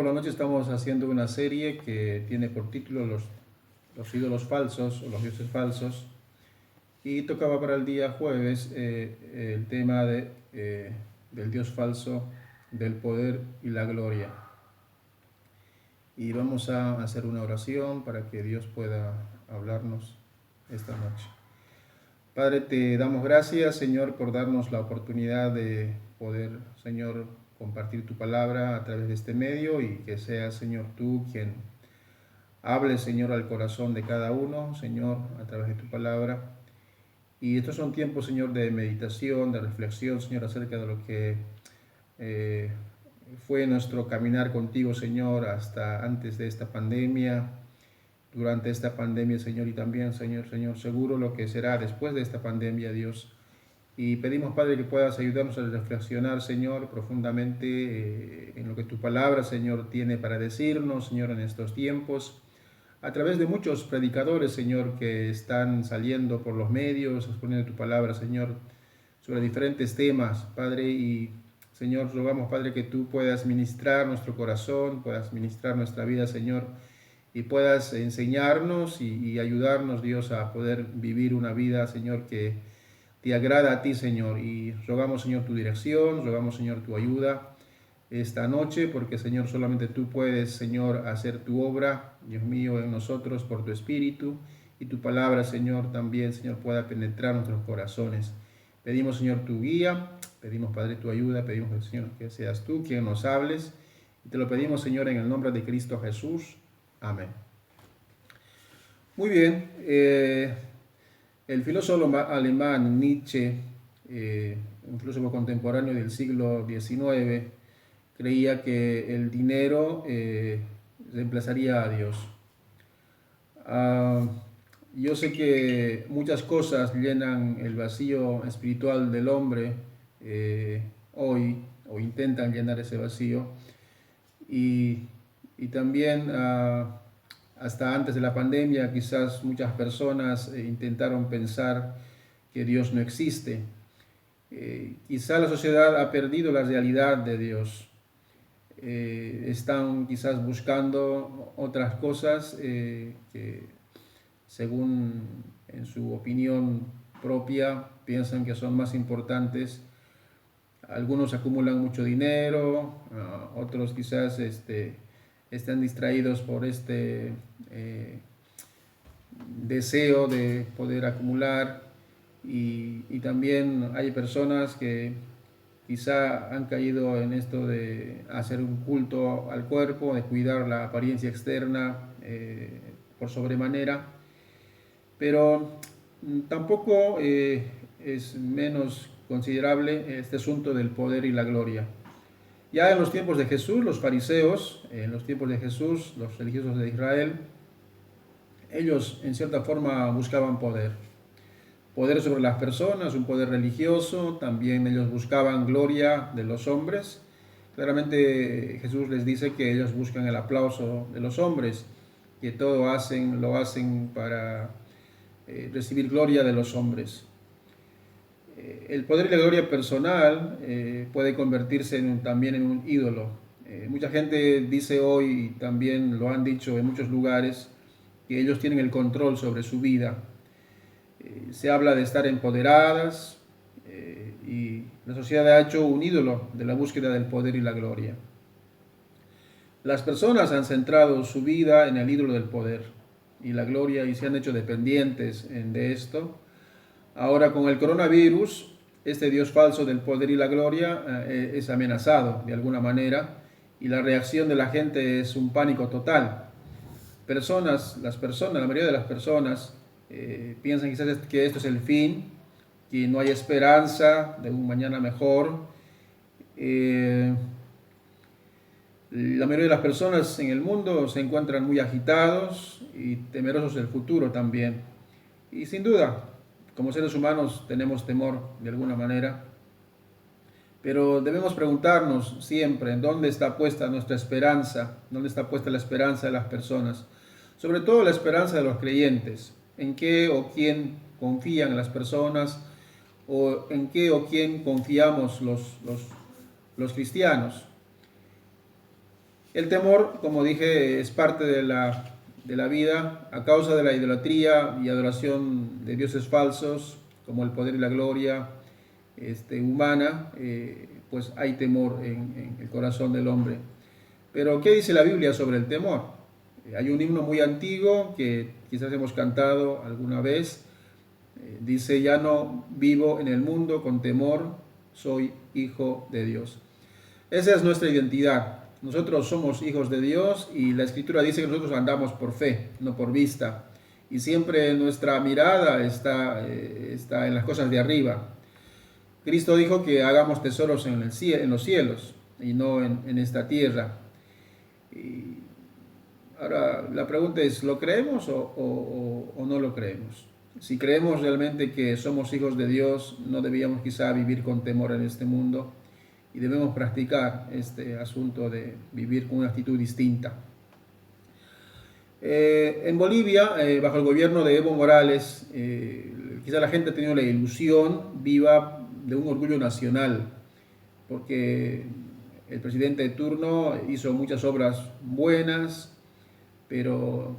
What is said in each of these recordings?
por la noche estamos haciendo una serie que tiene por título los ídolos falsos o los dioses falsos. Y tocaba para el día jueves el tema del dios falso, del poder y la gloria. Y vamos a hacer una oración para que Dios pueda hablarnos esta noche. Padre, te damos gracias, Señor, por darnos la oportunidad de poder, Señor, compartir tu palabra a través de este medio y que seas, Señor, tú quien hable, Señor, al corazón de cada uno, Señor, a través de tu palabra. Y estos son tiempos, Señor, de meditación, de reflexión, Señor, acerca de lo que fue nuestro caminar contigo, Señor, hasta antes de esta pandemia, durante esta pandemia, Señor, y también, Señor, seguro lo que será después de esta pandemia, Dios. Y pedimos, Padre, que puedas ayudarnos a reflexionar, Señor, profundamente en lo que tu palabra, Señor, tiene para decirnos, Señor, en estos tiempos, a través de muchos predicadores, Señor, que están saliendo por los medios, exponiendo tu palabra, Señor, sobre diferentes temas, Padre, y Señor, rogamos, Padre, que tú puedas ministrar nuestro corazón, puedas ministrar nuestra vida, Señor, y puedas enseñarnos y ayudarnos, Dios, a poder vivir una vida, Señor, que te agrada a ti, Señor. Y rogamos, Señor, tu dirección, rogamos, Señor, tu ayuda esta noche, porque, Señor, solamente tú puedes, Señor, hacer tu obra, Dios mío, en nosotros por tu Espíritu, y tu palabra, Señor, también, Señor, pueda penetrar nuestros corazones. Pedimos, Señor, tu guía, pedimos, Padre, tu ayuda, pedimos, Señor, que seas tú quien nos hables, y te lo pedimos, Señor, en el nombre de Cristo Jesús. Amén. Muy bien, el filósofo alemán Nietzsche, un filósofo contemporáneo del siglo XIX, creía que el dinero reemplazaría a Dios. Yo sé que muchas cosas llenan el vacío espiritual del hombre hoy, o intentan llenar ese vacío, y también hasta antes de la pandemia quizás muchas personas intentaron pensar que Dios no existe. Quizá la sociedad ha perdido la realidad de Dios. Están quizás buscando otras cosas que según en su opinión propia piensan que son más importantes. Algunos acumulan mucho dinero, otros quizás están distraídos por este deseo de poder acumular, y también hay personas que quizá han caído en esto de hacer un culto al cuerpo, de cuidar la apariencia externa por sobremanera, pero tampoco es menos considerable este asunto del poder y la gloria. Ya en los tiempos de Jesús, los fariseos, en los tiempos de Jesús, los religiosos de Israel, ellos en cierta forma buscaban poder. Poder sobre las personas, un poder religioso, también ellos buscaban gloria de los hombres. Claramente Jesús les dice que ellos buscan el aplauso de los hombres, que todo lo hacen para recibir gloria de los hombres. El poder y la gloria personal puede convertirse también en un ídolo. Mucha gente dice hoy, y también lo han dicho en muchos lugares, que ellos tienen el control sobre su vida. Se habla de estar empoderadas, y la sociedad ha hecho un ídolo de la búsqueda del poder y la gloria. Las personas han centrado su vida en el ídolo del poder y la gloria y se han hecho dependientes de esto. Ahora con el coronavirus, este Dios falso del poder y la gloria es amenazado de alguna manera, y la reacción de la gente es un pánico total. La mayoría de las personas piensan quizás que esto es el fin, que no hay esperanza de un mañana mejor. La mayoría de las personas en el mundo se encuentran muy agitados y temerosos del futuro también. Y sin duda, como seres humanos tenemos temor de alguna manera, pero debemos preguntarnos siempre en dónde está puesta nuestra esperanza, dónde está puesta la esperanza de las personas, sobre todo la esperanza de los creyentes, en qué o quién confían las personas, o en qué o quién confiamos los cristianos. Los cristianos. El temor, como dije, es parte de la vida a causa de la idolatría y adoración de dioses falsos, como el poder y la gloria humana, pues hay temor en el corazón del hombre. Pero, ¿qué dice la Biblia sobre el temor? Hay un himno muy antiguo que quizás hemos cantado alguna vez. Dice, ya no vivo en el mundo con temor, soy hijo de Dios. Esa es nuestra identidad. Nosotros somos hijos de Dios y la Escritura dice que nosotros andamos por fe, no por vista. Y siempre nuestra mirada está en las cosas de arriba. Cristo dijo que hagamos tesoros en los cielos y no en esta tierra. Y ahora la pregunta es, ¿lo creemos o no lo creemos? Si creemos realmente que somos hijos de Dios, no debíamos quizá vivir con temor en este mundo y debemos practicar este asunto de vivir con una actitud distinta. En Bolivia, bajo el gobierno de Evo Morales, quizá la gente ha tenido la ilusión viva de un orgullo nacional, porque el presidente de turno hizo muchas obras buenas, pero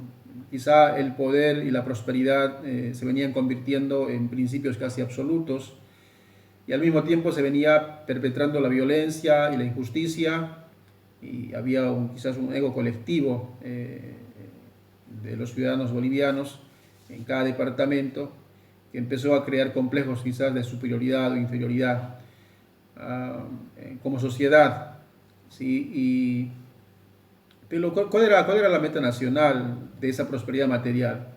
quizá el poder y la prosperidad se venían convirtiendo en principios casi absolutos y al mismo tiempo se venía perpetrando la violencia y la injusticia y había quizás un ego colectivo de los ciudadanos bolivianos en cada departamento que empezó a crear complejos quizás de superioridad o inferioridad como sociedad. ¿Sí? Pero ¿cuál era la meta nacional de esa prosperidad material?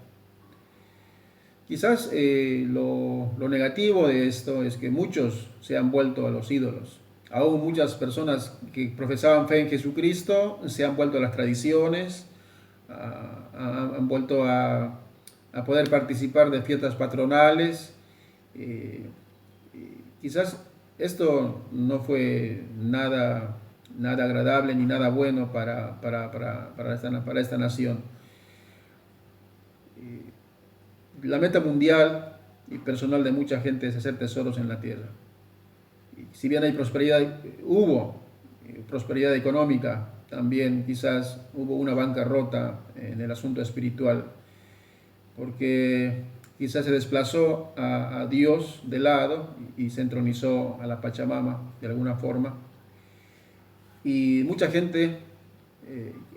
Quizás lo negativo de esto es que muchos se han vuelto a los ídolos. Aún muchas personas que profesaban fe en Jesucristo se han vuelto a las tradiciones, han vuelto a poder participar de fiestas patronales. Quizás esto no fue nada agradable ni nada bueno para esta nación. La meta mundial y personal de mucha gente es hacer tesoros en la tierra. Y si bien hay prosperidad, hubo prosperidad económica, también quizás hubo una bancarrota en el asunto espiritual, porque quizás se desplazó a Dios de lado y se entronizó a la Pachamama de alguna forma. Y mucha gente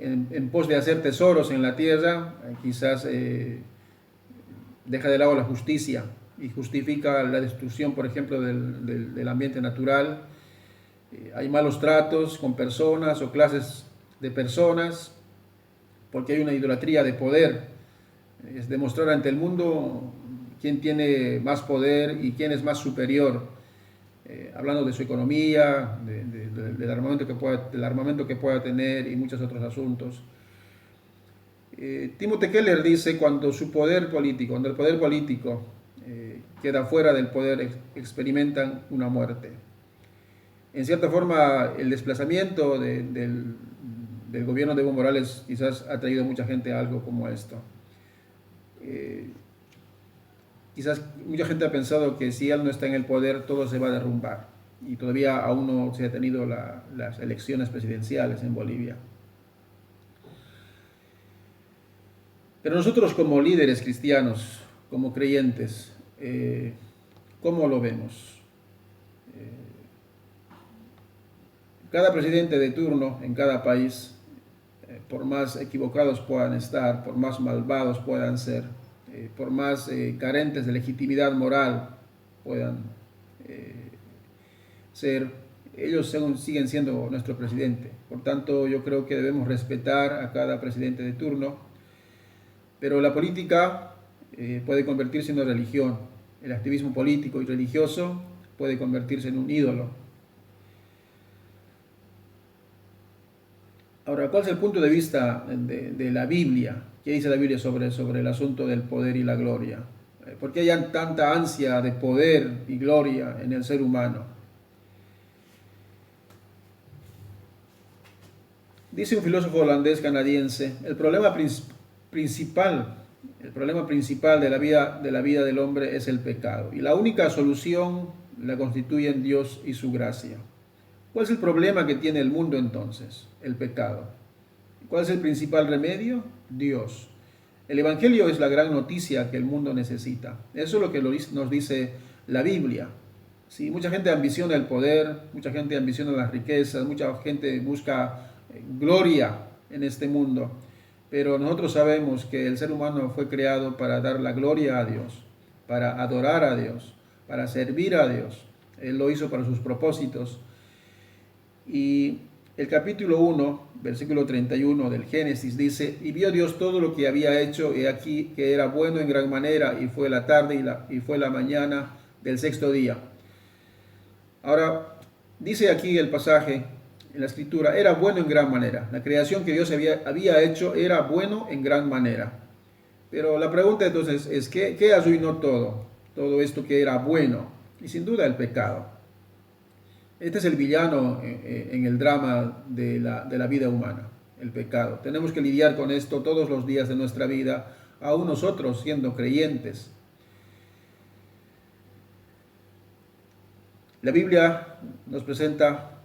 en pos de hacer tesoros en la tierra, quizás deja de lado la justicia y justifica la destrucción, por ejemplo, del ambiente natural. Hay malos tratos con personas o clases de personas porque hay una idolatría de poder. Es demostrar ante el mundo quién tiene más poder y quién es más superior, hablando de su economía, del armamento que pueda tener y muchos otros asuntos. Timothy Keller dice, cuando el poder político queda fuera del poder, experimentan una muerte. En cierta forma, el desplazamiento del gobierno de Evo Morales quizás ha traído a mucha gente a algo como esto. Quizás mucha gente ha pensado que si él no está en el poder, todo se va a derrumbar. Y todavía aún no se ha tenido las elecciones presidenciales en Bolivia. Pero nosotros como líderes cristianos, como creyentes, ¿cómo lo vemos? Cada presidente de turno en cada país, por más equivocados puedan estar, por más malvados puedan ser, por más carentes de legitimidad moral puedan ser, ellos siguen siendo nuestro presidente. Por tanto, yo creo que debemos respetar a cada presidente de turno, pero la política puede convertirse en una religión. El activismo político y religioso puede convertirse en un ídolo. Ahora, ¿cuál es el punto de vista de la Biblia? ¿Qué dice la Biblia sobre el asunto del poder y la gloria? ¿Por qué hay tanta ansia de poder y gloria en el ser humano? Dice un filósofo holandés canadiense, el problema principal de la vida del hombre es el pecado, y la única solución la constituyen Dios y su gracia. ¿Cuál es el problema que tiene el mundo entonces? El pecado. ¿Cuál es el principal remedio? Dios. El Evangelio es la gran noticia que el mundo necesita. Eso es lo que nos dice la Biblia. Sí, mucha gente ambiciona el poder, mucha gente ambiciona las riquezas, mucha gente busca gloria en este mundo. Pero nosotros sabemos que el ser humano fue creado para dar la gloria a Dios, para adorar a Dios, para servir a Dios. Él lo hizo para sus propósitos. Y el capítulo 1, versículo 31 del Génesis dice: y vio Dios todo lo que había hecho, y aquí que era bueno en gran manera, y fue la tarde y fue la mañana del sexto día. Ahora, dice aquí el pasaje en la escritura, era bueno en gran manera. La creación que Dios había hecho era bueno en gran manera. Pero la pregunta entonces es, ¿qué arruinó todo esto que era bueno? Y sin duda el pecado. Este es el villano en el drama de la vida humana, el pecado. Tenemos que lidiar con esto todos los días de nuestra vida, aún nosotros siendo creyentes. La Biblia nos presenta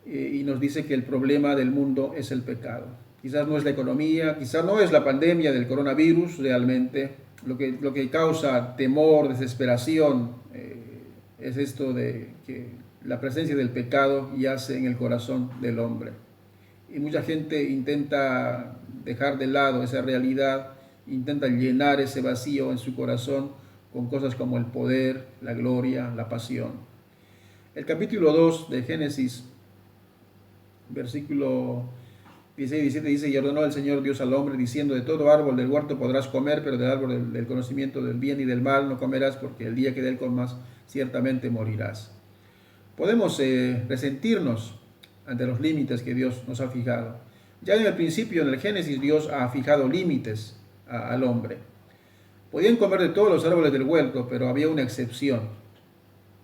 y nos dice que el problema del mundo es el pecado. Quizás no es la economía, quizás no es la pandemia del coronavirus realmente. Lo que causa temor, desesperación, es esto de que la presencia del pecado yace en el corazón del hombre. Y mucha gente intenta dejar de lado esa realidad, intenta llenar ese vacío en su corazón con cosas como el poder, la gloria, la pasión. El capítulo 2 de Génesis, versículo 16 y 17 dice: y ordenó el Señor Dios al hombre, diciendo: de todo árbol del huerto podrás comer, pero del árbol del conocimiento del bien y del mal no comerás, porque el día que de él comas, ciertamente morirás. Podemos resentirnos ante los límites que Dios nos ha fijado. Ya en el principio, en el Génesis, Dios ha fijado límites al hombre. Podían comer de todos los árboles del huerto, pero había una excepción.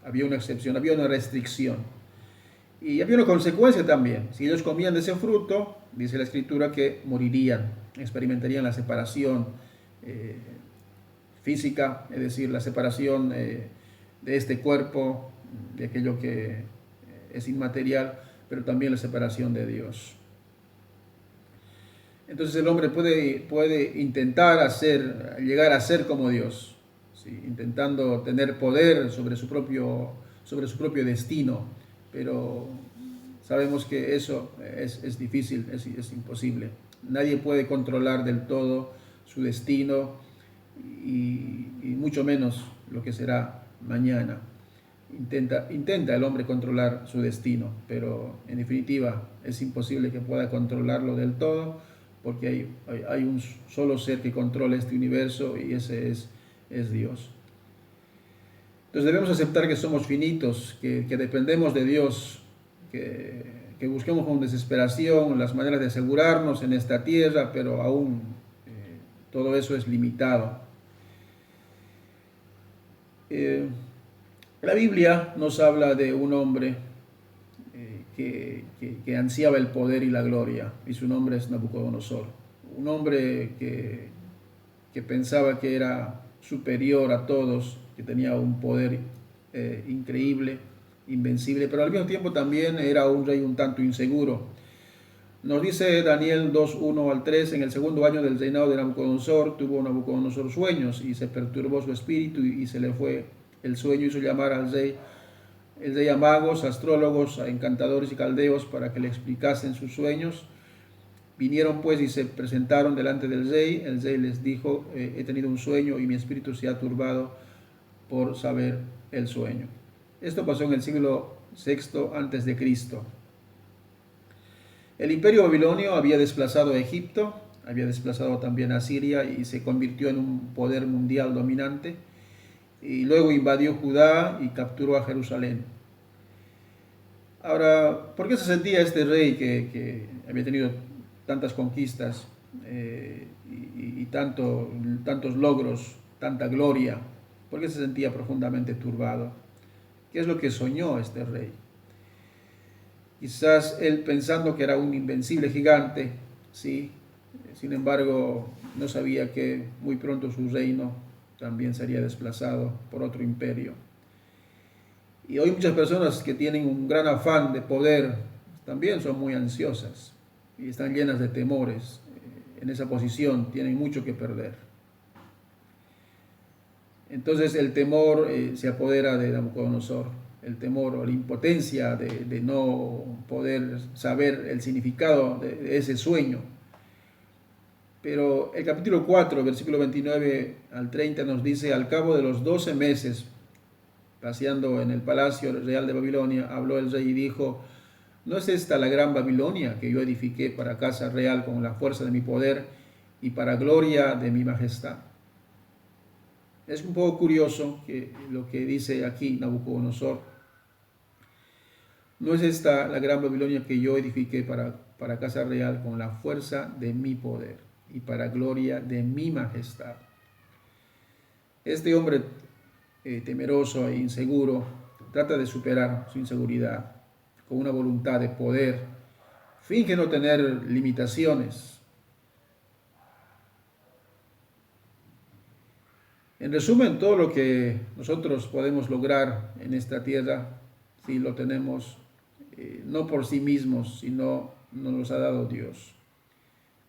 Había una restricción. Y había una consecuencia también. Si ellos comían de ese fruto, dice la Escritura que morirían, experimentarían la separación física, es decir, la separación de este cuerpo, de aquello que es inmaterial, pero también la separación de Dios. Entonces el hombre puede intentar llegar a ser como Dios, ¿sí? Intentando tener poder sobre su propio destino, pero sabemos que eso es difícil, es imposible. Nadie puede controlar del todo su destino y mucho menos lo que será mañana. Intenta el hombre controlar su destino, pero en definitiva es imposible que pueda controlarlo del todo, porque hay un solo ser que controla este universo y ese es Dios. Entonces debemos aceptar que somos finitos, que dependemos de Dios, que busquemos con desesperación las maneras de asegurarnos en esta tierra, pero aún todo eso es limitado. La Biblia nos habla de un hombre que ansiaba el poder y la gloria, y su nombre es Nabucodonosor. Un hombre que pensaba que era superior a todos, que tenía un poder increíble, invencible, pero al mismo tiempo también era un rey un tanto inseguro. Nos dice Daniel 2:1 al 3, en el segundo año del reinado de Nabucodonosor, tuvo Nabucodonosor sueños y se perturbó su espíritu y se le fue el sueño. Hizo llamar al rey a magos, a astrólogos, a encantadores y caldeos para que le explicasen sus sueños. Vinieron pues y se presentaron delante del rey. El rey les dijo: he tenido un sueño y mi espíritu se ha turbado por saber el sueño. Esto pasó en el siglo VI antes de Cristo. El imperio babilonio había desplazado a Egipto, había desplazado también a Siria y se convirtió en un poder mundial dominante. Y luego invadió Judá y capturó a Jerusalén. Ahora, ¿por qué se sentía este rey que había tenido tantas conquistas y tantos logros, tanta gloria? ¿Por qué se sentía profundamente turbado? ¿Qué es lo que soñó este rey? Quizás él pensando que era un invencible gigante, ¿sí? Sin embargo, no sabía que muy pronto su reino también sería desplazado por otro imperio. Y hoy muchas personas que tienen un gran afán de poder también son muy ansiosas y están llenas de temores. En esa posición tienen mucho que perder. Entonces el temor se apodera de Nabucodonosor, el temor o la impotencia de no poder saber el significado de ese sueño. Pero el capítulo 4, versículo 29 al 30 nos dice: al cabo de los 12 meses, paseando en el palacio real de Babilonia, habló el rey y dijo: ¿no es esta la gran Babilonia que yo edifiqué para casa real con la fuerza de mi poder y para gloria de mi majestad? Es un poco curioso lo que dice aquí Nabucodonosor. ¿No es esta la gran Babilonia que yo edifiqué para casa real con la fuerza de mi poder y para gloria de mi majestad? Este hombre temeroso e inseguro trata de superar su inseguridad con una voluntad de poder. Finge no tener limitaciones. En resumen, todo lo que nosotros podemos lograr en esta tierra, si lo tenemos no por sí mismos, sino nos los ha dado Dios.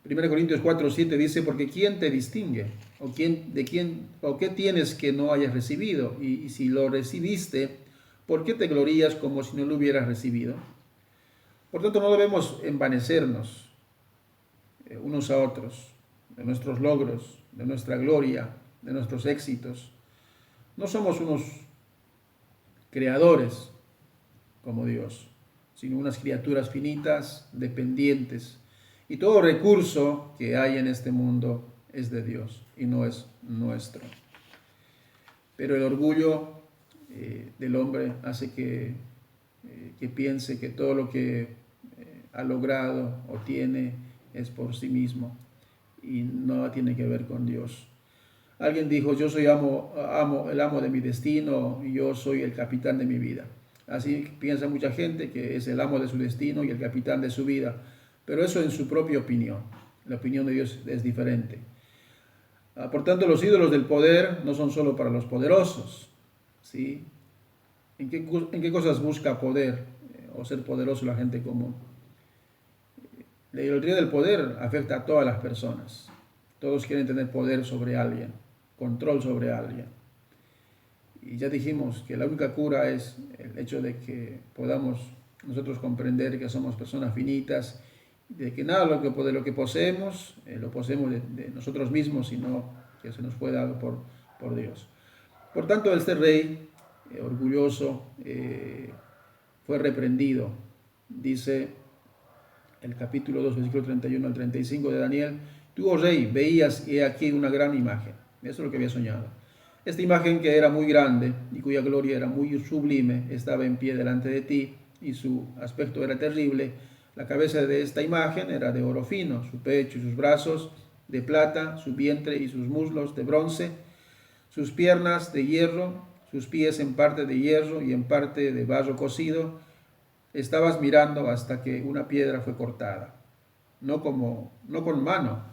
1 Corintios 4:7 dice: porque ¿quién te distingue? ¿O qué tienes que no hayas recibido? Y si lo recibiste, ¿por qué te glorías como si no lo hubieras recibido? Por tanto, no debemos envanecernos unos a otros de nuestros logros, de nuestra gloria, de nuestros éxitos. No somos unos creadores como Dios, sino unas criaturas finitas, dependientes. Y todo recurso que hay en este mundo es de Dios y no es nuestro. Pero el orgullo del hombre hace que piense que todo lo que ha logrado o tiene es por sí mismo y no tiene que ver con Dios. Alguien dijo: yo soy el amo de mi destino y yo soy el capitán de mi vida. Así piensa mucha gente, que es el amo de su destino y el capitán de su vida, pero eso en su propia opinión. La opinión de Dios es diferente. Por tanto, los ídolos del poder no son solo para los poderosos, ¿sí? ¿En qué cosas busca poder o ser poderoso la gente común? La idolatría del poder afecta a todas las personas. Todos quieren tener poder sobre alguien, control sobre alguien. Y ya dijimos que la única cura es el hecho de que podamos nosotros comprender que somos personas finitas, de que nada de lo que poseemos, lo poseemos de nosotros mismos, sino que se nos fue dado por Dios. Por tanto, este rey orgulloso fue reprendido. Dice el capítulo 2, versículo 31 al 35 de Daniel: tú, oh rey, veías y he aquí una gran imagen. Eso es lo que había soñado. Esta imagen, que era muy grande y cuya gloria era muy sublime, estaba en pie delante de ti y su aspecto era terrible. La cabeza de esta imagen era de oro fino, su pecho y sus brazos de plata, su vientre y sus muslos de bronce, sus piernas de hierro, sus pies en parte de hierro y en parte de barro cocido. Estabas mirando hasta que una piedra fue cortada, no con mano,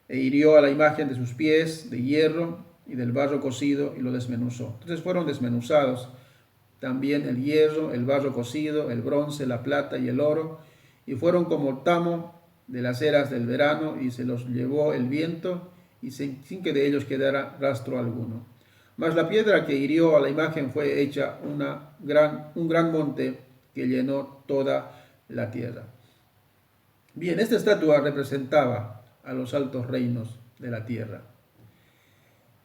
e hirió a la imagen de sus pies de hierro y del barro cocido y lo desmenuzó. Entonces fueron desmenuzados también el hierro, el barro cocido, el bronce, la plata y el oro, y fueron como tamo de las eras del verano, y se los llevó el viento, y sin que de ellos quedara rastro alguno. Mas la piedra que hirió a la imagen fue hecha un gran monte que llenó toda la tierra. Bien, esta estatua representaba a los altos reinos de la tierra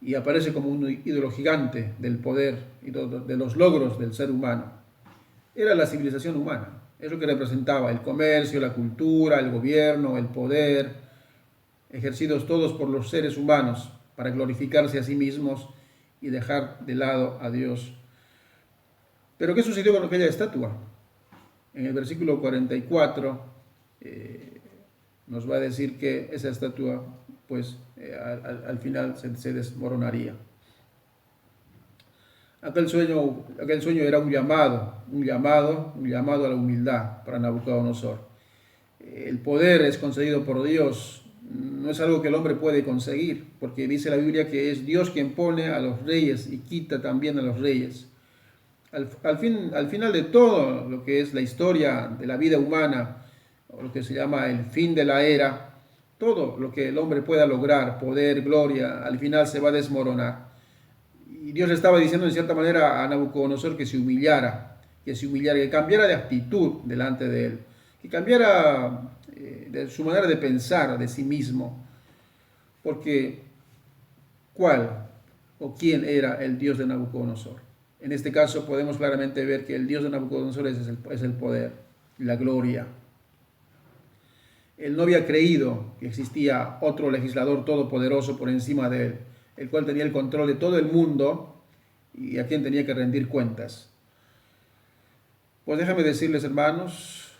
y aparece como un ídolo gigante del poder y de los logros del ser humano. Era la civilización humana, es lo que representaba: el comercio, la cultura, el gobierno, el poder, ejercidos todos por los seres humanos para glorificarse a sí mismos y dejar de lado a Dios. Pero ¿qué sucedió con aquella estatua? En el versículo 44 nos va a decir que esa estatua pues al final se desmoronaría. Aquel sueño era un llamado a la humildad para Nabucodonosor. El poder es concedido por Dios, no es algo que el hombre puede conseguir, porque dice la Biblia que es Dios quien pone a los reyes y quita también a los reyes. Al final de todo lo que es la historia de la vida humana, o lo que se llama el fin de la era, todo lo que el hombre pueda lograr, poder, gloria, al final se va a desmoronar. Y Dios le estaba diciendo en cierta manera a Nabucodonosor que se humillara, que cambiara de actitud delante de él, que cambiara de su manera de pensar de sí mismo, porque ¿cuál o quién era el Dios de Nabucodonosor? En este caso podemos claramente ver que el Dios de Nabucodonosor es el poder y la gloria. Él no había creído que existía otro legislador todopoderoso por encima de él, el cual tenía el control de todo el mundo y a quien tenía que rendir cuentas. Pues déjame decirles, hermanos,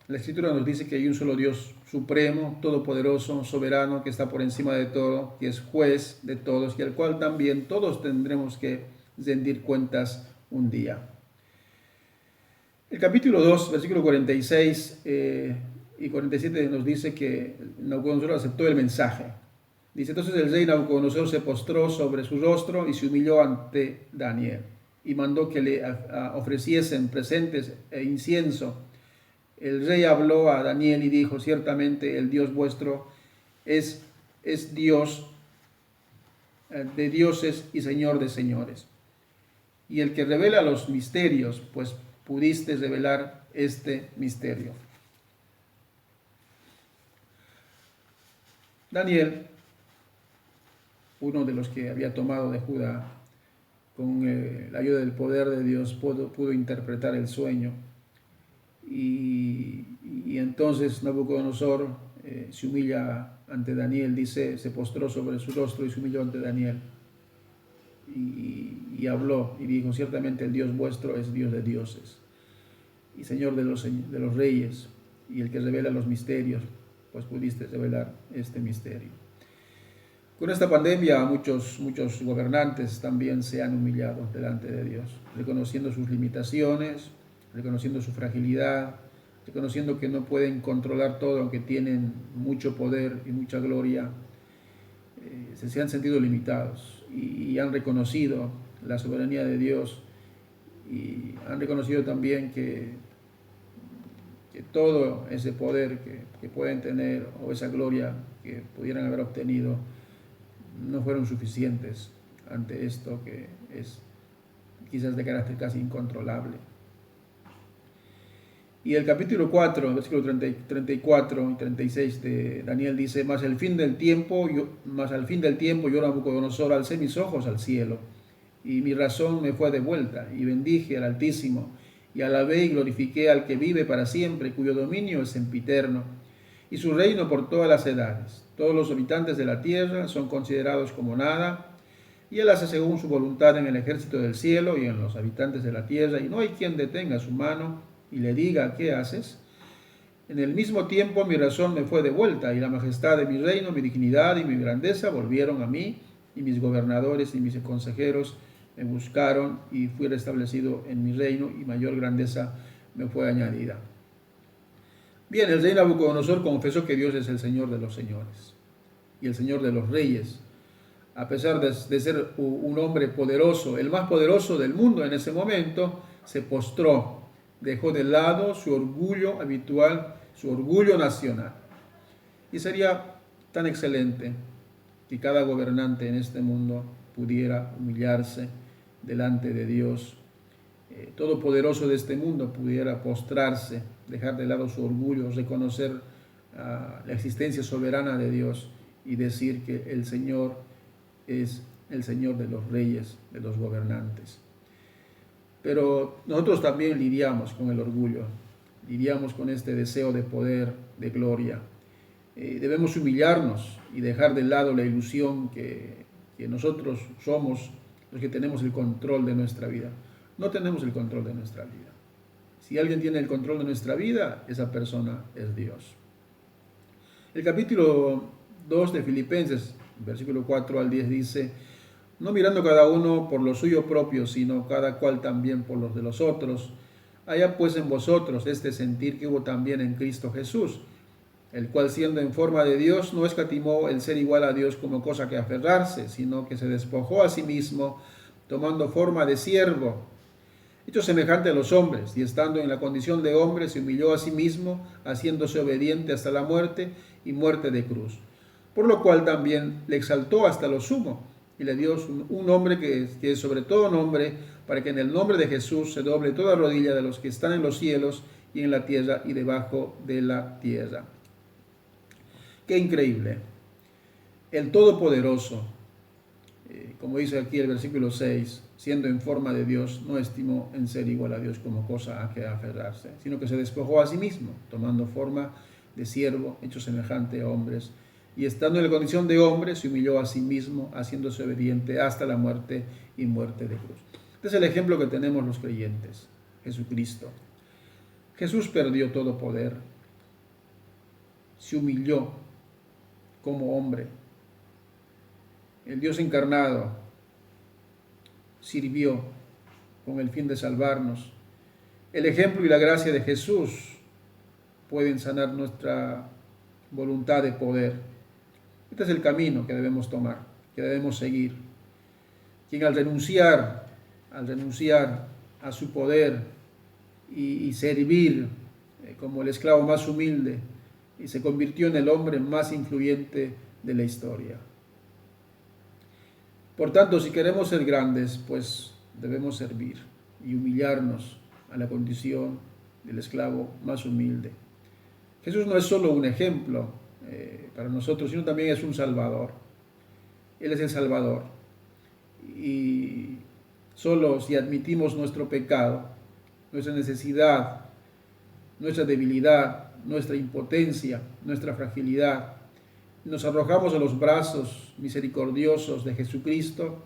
la Escritura nos dice que hay un solo Dios supremo, todopoderoso, soberano, que está por encima de todo, que es juez de todos y al cual también todos tendremos que rendir cuentas un día. El capítulo 2, versículo 46 y 47 nos dice que Nabucodonosor aceptó el mensaje. Dice, entonces el rey Nabucodonosor se postró sobre su rostro y se humilló ante Daniel y mandó que le ofreciesen presentes e incienso. El rey habló a Daniel y dijo, ciertamente el Dios vuestro es Dios de dioses y Señor de señores. Y el que revela los misterios, pues pudiste revelar este misterio. Daniel, uno de los que había tomado de Judá, con la ayuda del poder de Dios, pudo interpretar el sueño. Y entonces Nabucodonosor se humilla ante Daniel, dice, se postró sobre su rostro y se humilló ante Daniel. Y habló y dijo, ciertamente el Dios vuestro es Dios de dioses y Señor de los reyes, y el que revela los misterios, pues pudiste revelar este misterio. Con esta pandemia muchos gobernantes también se han humillado delante de Dios, reconociendo sus limitaciones, reconociendo su fragilidad, reconociendo que no pueden controlar todo, aunque tienen mucho poder y mucha gloria. Se han sentido limitados y han reconocido la soberanía de Dios y han reconocido también que todo ese poder que pueden tener o esa gloria que pudieran haber obtenido no fueron suficientes ante esto que es quizás de carácter casi incontrolable. Y el capítulo 4, versículo 34 y 36 de Daniel dice, mas al fin del tiempo yo Nabucodonosor alcé mis ojos al cielo, y mi razón me fue devuelta, y bendije al Altísimo, y alabé y glorifiqué al que vive para siempre, cuyo dominio es sempiterno, y su reino por todas las edades. Todos los habitantes de la tierra son considerados como nada, y él hace según su voluntad en el ejército del cielo y en los habitantes de la tierra, y no hay quien detenga su mano y le diga, ¿qué haces? En el mismo tiempo mi razón me fue devuelta, y la majestad de mi reino, mi dignidad y mi grandeza volvieron a mí, y mis gobernadores y mis consejeros me buscaron, y fui restablecido en mi reino, y mayor grandeza me fue añadida. Bien, el rey Nabucodonosor confesó que Dios es el Señor de los señores y el Señor de los reyes. A pesar de ser un hombre poderoso, el más poderoso del mundo en ese momento, se postró, dejó de lado su orgullo habitual, su orgullo nacional. Y sería tan excelente que cada gobernante en este mundo pudiera humillarse delante de Dios, todopoderoso de este mundo, pudiera postrarse, dejar de lado su orgullo, reconocer la existencia soberana de Dios y decir que el Señor es el Señor de los reyes, de los gobernantes. Pero nosotros también lidiamos con el orgullo, lidiamos con este deseo de poder, de gloria. Debemos humillarnos y dejar de lado la ilusión que nosotros somos los que tenemos el control de nuestra vida. No tenemos el control de nuestra vida. Si alguien tiene el control de nuestra vida, esa persona es Dios. El capítulo 2 de Filipenses, versículo 4 al 10 dice, no mirando cada uno por lo suyo propio, sino cada cual también por los de los otros. Haya pues en vosotros este sentir que hubo también en Cristo Jesús, el cual siendo en forma de Dios no escatimó el ser igual a Dios como cosa que aferrarse, sino que se despojó a sí mismo, tomando forma de siervo, hecho semejante a los hombres, y estando en la condición de hombre, se humilló a sí mismo, haciéndose obediente hasta la muerte y muerte de cruz. Por lo cual también le exaltó hasta lo sumo, y le dio un nombre que es sobre todo nombre, para que en el nombre de Jesús se doble toda rodilla de los que están en los cielos y en la tierra y debajo de la tierra. Qué increíble. El Todopoderoso, como dice aquí el versículo 6, siendo en forma de Dios, no estimó en ser igual a Dios como cosa a que aferrarse, sino que se despojó a sí mismo, tomando forma de siervo, hecho semejante a hombres, y estando en la condición de hombre, se humilló a sí mismo, haciéndose obediente hasta la muerte y muerte de cruz. Este es el ejemplo que tenemos los creyentes, Jesucristo. Jesús perdió todo poder, se humilló como hombre. El Dios encarnado sirvió con el fin de salvarnos. El ejemplo y la gracia de Jesús pueden sanar nuestra voluntad de poder. Este es el camino que debemos tomar, que debemos seguir. Quien al renunciar a su poder y servir como el esclavo más humilde, y se convirtió en el hombre más influyente de la historia. Por tanto, si queremos ser grandes, pues debemos servir y humillarnos a la condición del esclavo más humilde. Jesús no es solo un ejemplo para nosotros, sino también es un Salvador. Él es el Salvador. Y solo si admitimos nuestro pecado, nuestra necesidad, nuestra debilidad, nuestra impotencia, nuestra fragilidad, nos arrojamos a los brazos misericordiosos de Jesucristo,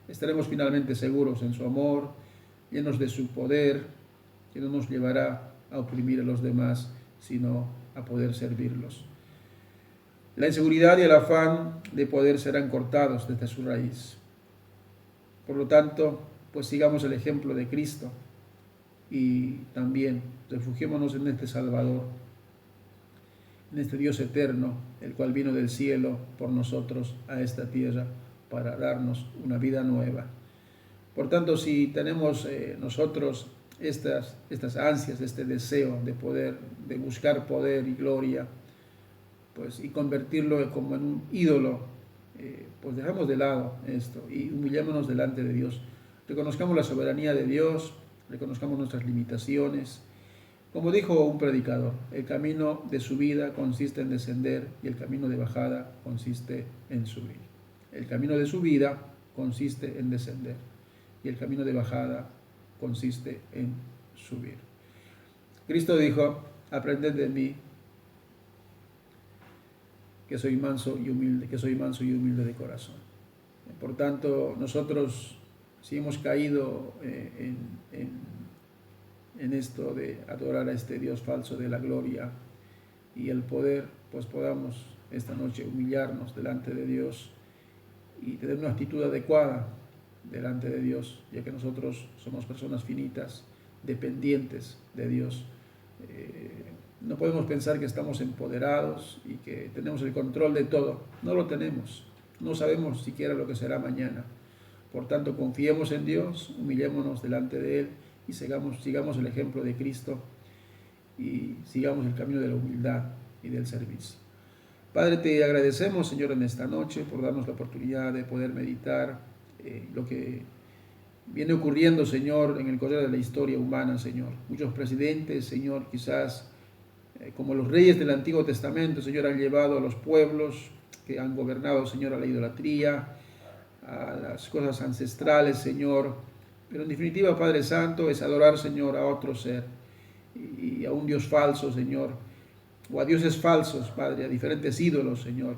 estaremos finalmente seguros en su amor, llenos de su poder, que no nos llevará a oprimir a los demás, sino a poder servirlos. La inseguridad y el afán de poder serán cortados desde su raíz. Por lo tanto, pues sigamos el ejemplo de Cristo y también refugiémonos en este Salvador, en este Dios eterno, el cual vino del cielo por nosotros a esta tierra para darnos una vida nueva. Por tanto, si tenemos nosotros estas ansias, este deseo de poder, de buscar poder y gloria, pues y convertirlo como en un ídolo, pues dejamos de lado esto y humillémonos delante de Dios. Reconozcamos la soberanía de Dios, reconozcamos nuestras limitaciones. Como dijo un predicador, el camino de subida consiste en descender y el camino de bajada consiste en subir. El camino de subida consiste en descender y el camino de bajada consiste en subir. Cristo dijo, aprended de mí, que soy manso y humilde de corazón. Por tanto, nosotros, si hemos caído en esto de adorar a este Dios falso de la gloria y el poder, pues podamos esta noche humillarnos delante de Dios y tener una actitud adecuada delante de Dios, ya que nosotros somos personas finitas, dependientes de Dios. No podemos pensar que estamos empoderados y que tenemos el control de todo. No lo tenemos. No sabemos siquiera lo que será mañana. Por tanto, confiemos en Dios, humillémonos delante de Él y sigamos el ejemplo de Cristo y sigamos el camino de la humildad y del servicio. Padre, te agradecemos, Señor, en esta noche por darnos la oportunidad de poder meditar lo que viene ocurriendo, Señor, en el correr de la historia humana, Señor. Muchos presidentes, Señor, quizás como los reyes del Antiguo Testamento, Señor, han llevado a los pueblos que han gobernado, Señor, a la idolatría, a las cosas ancestrales, Señor. Pero en definitiva, Padre Santo, es adorar, Señor, a otro ser y a un Dios falso, Señor, o a dioses falsos, Padre, a diferentes ídolos, Señor,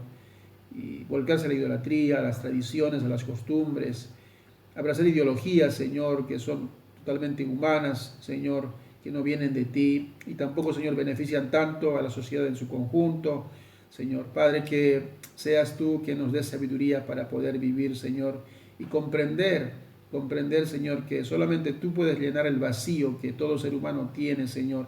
y volcarse a la idolatría, a las tradiciones, a las costumbres, abrazar ideologías, Señor, que son totalmente humanas, Señor, que no vienen de ti y tampoco, Señor, benefician tanto a la sociedad en su conjunto. Señor, Padre, que seas tú quien nos dé sabiduría para poder vivir, Señor, y comprender, Señor, que solamente tú puedes llenar el vacío que todo ser humano tiene, Señor,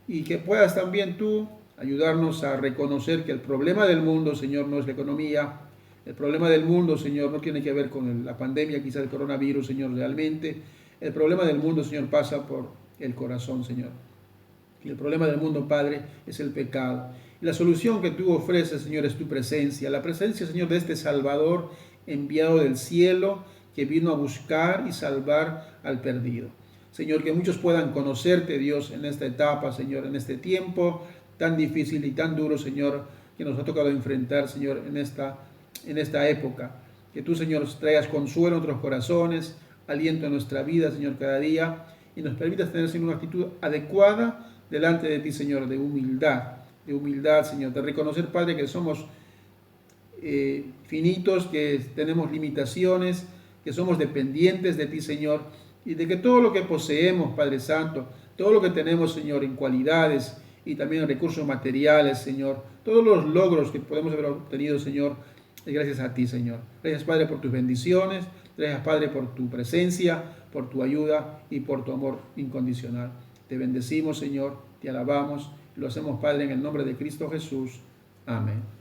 y que puedas también tú ayudarnos a reconocer que el problema del mundo, Señor, no es la economía. El problema del mundo, Señor, no tiene que ver con la pandemia, quizás el coronavirus, Señor, realmente. El problema del mundo, Señor, pasa por el corazón, Señor. Y el problema del mundo, Padre, es el pecado. Y la solución que tú ofreces, Señor, es tu presencia. La presencia, Señor, de este Salvador enviado del cielo, que vino a buscar y salvar al perdido. Señor, que muchos puedan conocerte, Dios, en esta etapa, Señor, en este tiempo tan difícil y tan duro, Señor, que nos ha tocado enfrentar, Señor, en esta época. Que tú, Señor, traigas consuelo en nuestros corazones, aliento en nuestra vida, Señor, cada día, y nos permitas tener, Señor, una actitud adecuada delante de ti, Señor, de humildad, Señor, de reconocer, Padre, que somos finitos, que tenemos limitaciones, que somos dependientes de ti, Señor, y de que todo lo que poseemos, Padre Santo, todo lo que tenemos, Señor, en cualidades y también en recursos materiales, Señor, todos los logros que podemos haber obtenido, Señor, es gracias a ti, Señor. Gracias, Padre, por tus bendiciones, gracias, Padre, por tu presencia, por tu ayuda y por tu amor incondicional. Te bendecimos, Señor, te alabamos, lo hacemos, Padre, en el nombre de Cristo Jesús. Amén.